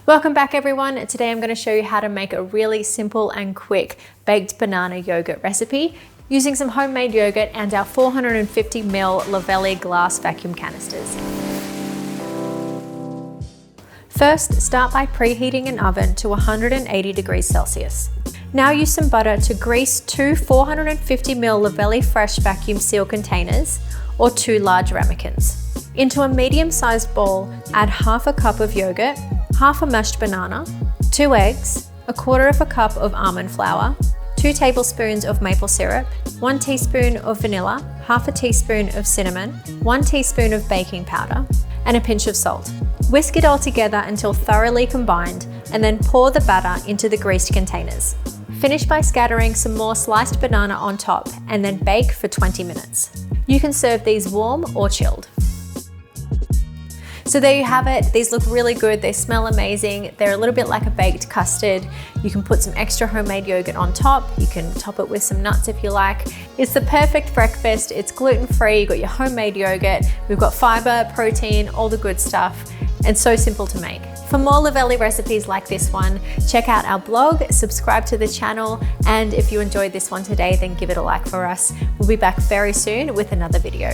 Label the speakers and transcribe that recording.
Speaker 1: Welcome back everyone. Today I'm going to show you how to make a really simple and quick baked banana yogurt recipe using some homemade yogurt and our 450ml Luvele glass vacuum canisters. First, start by preheating an oven to 180 degrees Celsius. Now use some butter to grease two 450ml Luvele fresh vacuum seal containers or 2 large ramekins. Into a medium-sized bowl, add half a cup of yogurt, half a mashed banana, 2 eggs, 1/4 cup of almond flour, 2 tablespoons of maple syrup, 1 teaspoon of vanilla, half a teaspoon of cinnamon, 1 teaspoon of baking powder, and a pinch of salt. Whisk it all together until thoroughly combined, and then pour the batter into the greased containers. Finish by scattering some more sliced banana on top, and then bake for 20 minutes. You can serve these warm or chilled. So there you have it. These look really good. They smell amazing. They're a little bit like a baked custard. You can put some extra homemade yogurt on top. You can top it with some nuts if you like. It's the perfect breakfast. It's gluten-free. You've got your homemade yogurt. We've got fiber, protein, all the good stuff, and so simple to make. For more Luvele recipes like this one, check out our blog, subscribe to the channel, and if you enjoyed this one today, then give it a like for us. We'll be back very soon with another video.